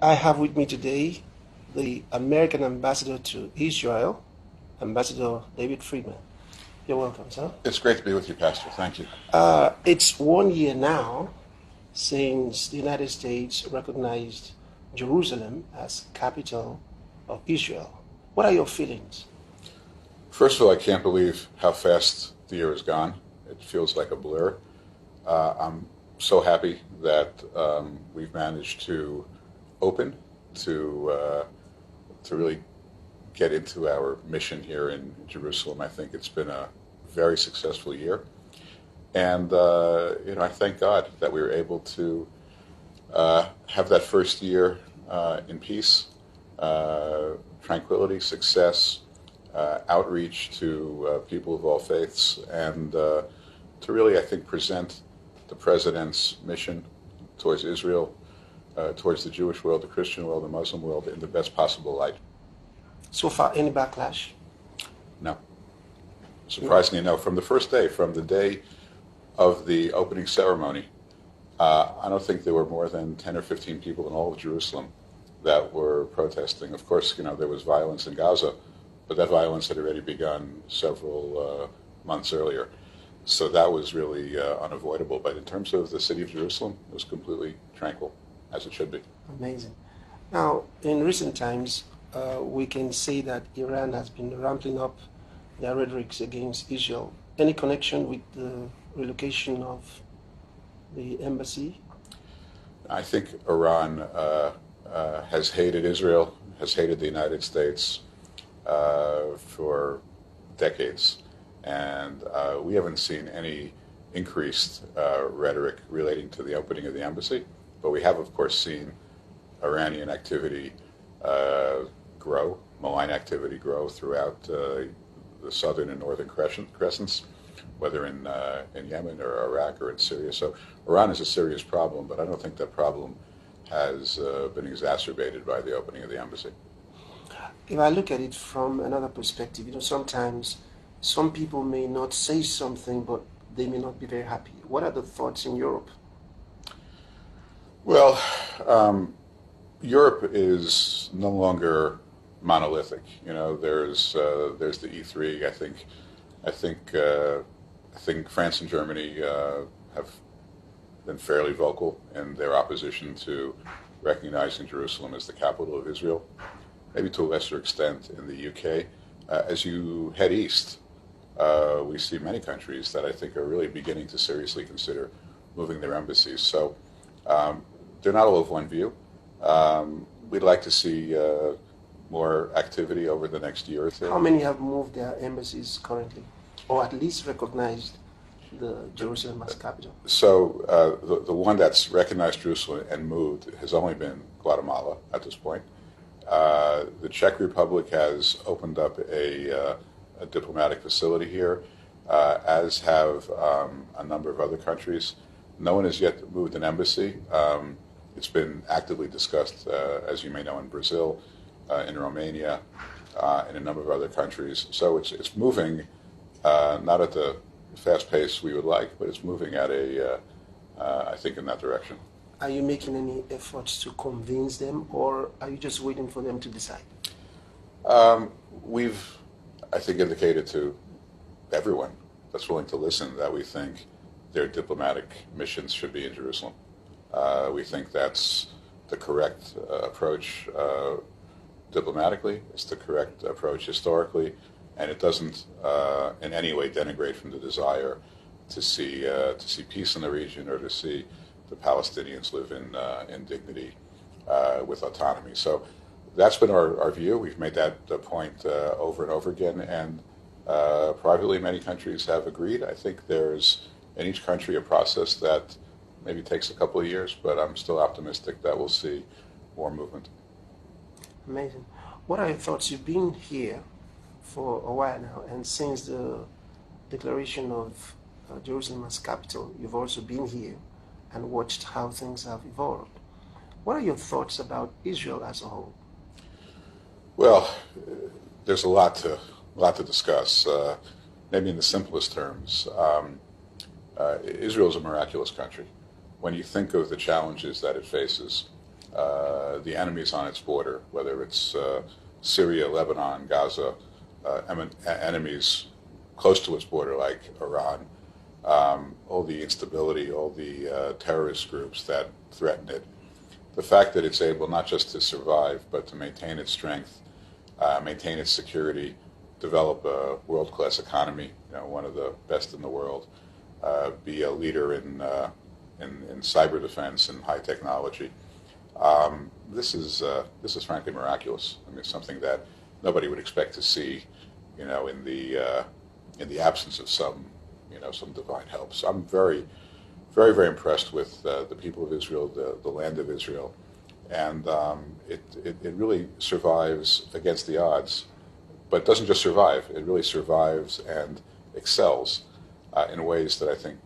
I have with me today the American ambassador to Israel, Ambassador David Friedman. You're welcome, sir. It's great to be with you, Pastor. Thank you. It's 1 year now since the United States recognized Jerusalem as capital of Israel. What are your feelings? First of all, I can't believe how fast the year has gone. It feels like a blur. I'm so happy that we've managed to open to really get into our mission here in Jerusalem. I think it's been a very successful year, and I thank God that we were able to have that first year in peace, tranquility, success, outreach to people of all faiths, and to really, I think, present the president's mission towards Israel, towards the Jewish world, the Christian world, the Muslim world in the best possible light. So far, any backlash? No. Surprisingly, no. From the first day, from the day of the opening ceremony, I don't think there were more than 10 or 15 people in all of Jerusalem that were protesting. Of course, there was violence in Gaza, but that violence had already begun several months earlier. So that was really unavoidable. But in terms of the city of Jerusalem, it was completely tranquil, as it should be. Amazing. Now, in recent times, we can say that Iran has been ramping up their rhetorics against Israel. Any connection with the relocation of the embassy? I think Iran has hated Israel, has hated the United States for decades. And we haven't seen any increased rhetoric relating to the opening of the embassy. But we have, of course, seen Iranian activity grow, malign activity grow throughout the southern and northern crescents, whether in Yemen or Iraq or in Syria. So Iran is a serious problem, but I don't think that problem has been exacerbated by the opening of the embassy. If I look at it from another perspective, sometimes some people may not say something, but they may not be very happy. What are the thoughts in Europe? Well, Europe is no longer monolithic. There's the E3. I think France and Germany have been fairly vocal in their opposition to recognizing Jerusalem as the capital of Israel. Maybe to a lesser extent in the UK. As you head east, we see many countries that I think are really beginning to seriously consider moving their embassies. So they're not all of one view. We'd like to see more activity over the next year or two. How many have moved their embassies currently, or at least recognized the Jerusalem as capital? So the one that's recognized Jerusalem and moved has only been Guatemala at this point. The Czech Republic has opened up a diplomatic facility here, as have a number of other countries. No one has yet moved an embassy. It's been actively discussed, as you may know, in Brazil, in Romania, and a number of other countries. So it's moving, not at the fast pace we would like, but it's moving at I think, in that direction. Are you making any efforts to convince them, or are you just waiting for them to decide? We've, I think, indicated to everyone that's willing to listen that we think their diplomatic missions should be in Jerusalem. We think that's the correct approach diplomatically. It's the correct approach historically, and it doesn't in any way denigrate from the desire to see peace in the region or to see the Palestinians live in dignity with autonomy. So that's been our view. We've made that point over and over again, and privately many countries have agreed. I think there's in each country a process that maybe takes a couple of years, but I'm still optimistic that we'll see more movement. Amazing. What are your thoughts? You've been here for a while now, and since the declaration of Jerusalem as capital, you've also been here and watched how things have evolved. What are your thoughts about Israel as a whole? Well, there's a lot to discuss. Maybe in the simplest terms, Israel is a miraculous country. When you think of the challenges that it faces, the enemies on its border, whether it's Syria, Lebanon, Gaza, enemies close to its border like Iran, all the instability, all the terrorist groups that threaten it. The fact that it's able not just to survive, but to maintain its strength, maintain its security, develop a world-class economy, one of the best in the world, be a leader in cyber defense and high technology. This is frankly miraculous. I mean, it's something that nobody would expect to see, in the absence of some divine help. So I'm very, very, very impressed with the people of Israel, the land of Israel, and it really survives against the odds. But it doesn't just survive; it really survives and excels in ways that I think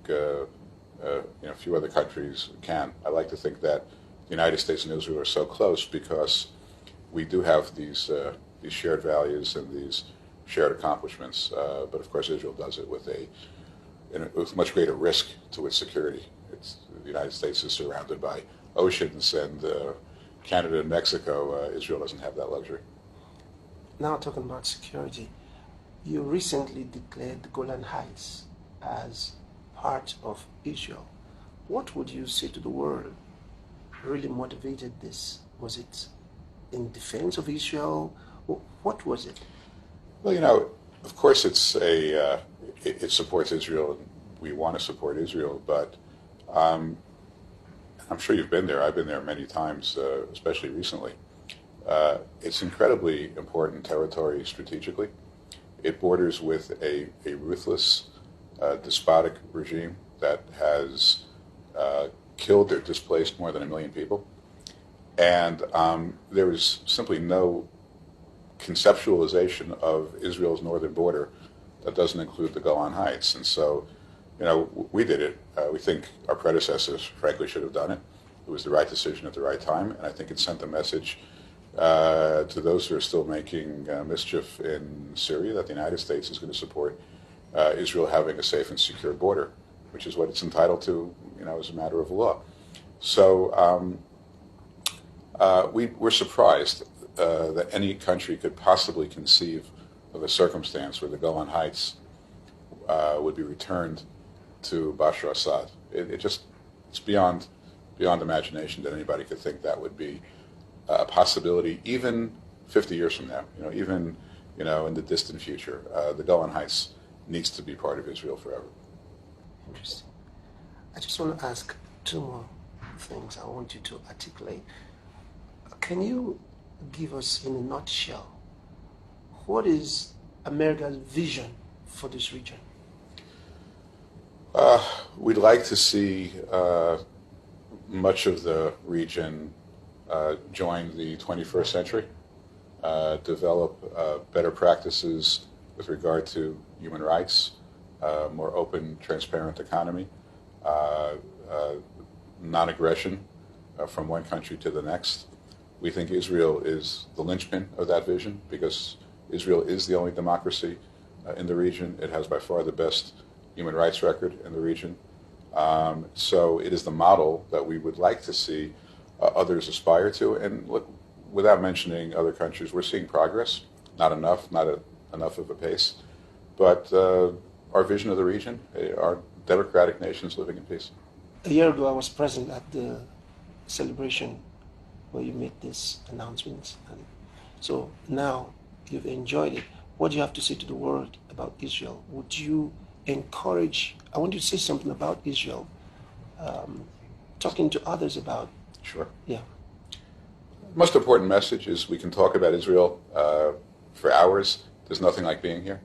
few other countries can. I like to think that the United States and Israel are so close because we do have these shared values and these shared accomplishments. But of course, Israel does it with much greater risk to its security. The United States is surrounded by oceans, and Canada and Mexico. Israel doesn't have that luxury. Now talking about security, you recently declared the Golan Heights as part of Israel. What would you say to the world really motivated this? Was it in defense of Israel? What was it? Well, of course it supports Israel, and we want to support Israel, but I'm sure you've been there. I've been there many times, especially recently. It's incredibly important territory strategically. It borders with a ruthless, despotic regime that has killed or displaced more than 1 million people. And there is simply no conceptualization of Israel's northern border that doesn't include the Golan Heights. And so, we did it. We think our predecessors, frankly, should have done it. It was the right decision at the right time, and I think it sent a message to those who are still making mischief in Syria that the United States is going to support Israel having a safe and secure border, which is what it's entitled to, as a matter of law. So we're surprised that any country could possibly conceive of a circumstance where the Golan Heights would be returned to Bashar Assad. It's beyond imagination that anybody could think that would be a possibility, even 50 years from now. Even in the distant future, the Golan Heights needs to be part of Israel forever. Interesting. I just want to ask two more things I want you to articulate. Can you give us, in a nutshell, what is America's vision for this region? We'd like to see much of the region join the 21st century, develop better practices with regard to human rights, more open, transparent economy, non-aggression from one country to the next. We think Israel is the linchpin of that vision because Israel is the only democracy in the region. It has by far the best human rights record in the region. So it is the model that we would like to see others aspire to. And look, without mentioning other countries, we're seeing progress. Not enough, enough of a pace. But our vision of the region are democratic nations living in peace. A year ago, I was present at the celebration where you made this announcement. And so now you've enjoyed it. What do you have to say to the world about Israel? Would you encourage, I want you to say something about Israel, talking to others about. Sure. Yeah. The most important message is we can talk about Israel for hours. There's nothing like being here.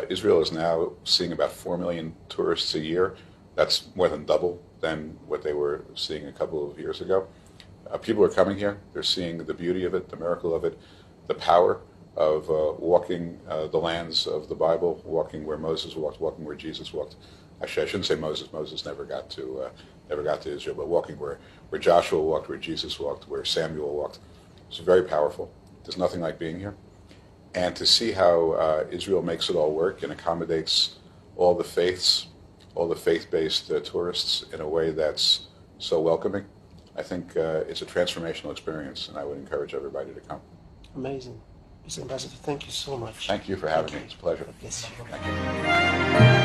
Israel is now seeing about 4 million tourists a year. That's more than double than what they were seeing a couple of years ago. People are coming here. They're seeing the beauty of it, the miracle of it, the power of walking the lands of the Bible, walking where Moses walked, walking where Jesus walked. Actually, I shouldn't say Moses. Moses never got to Israel, but walking where Joshua walked, where Jesus walked, where Samuel walked. It's very powerful. There's nothing like being here. And to see how Israel makes it all work and accommodates all the faiths, all the faith-based tourists in a way that's so welcoming, I think it's a transformational experience, and I would encourage everybody to come. Amazing. Mr. Ambassador, thank you so much. Thank you for having me. It's a pleasure. Yes. Thank you.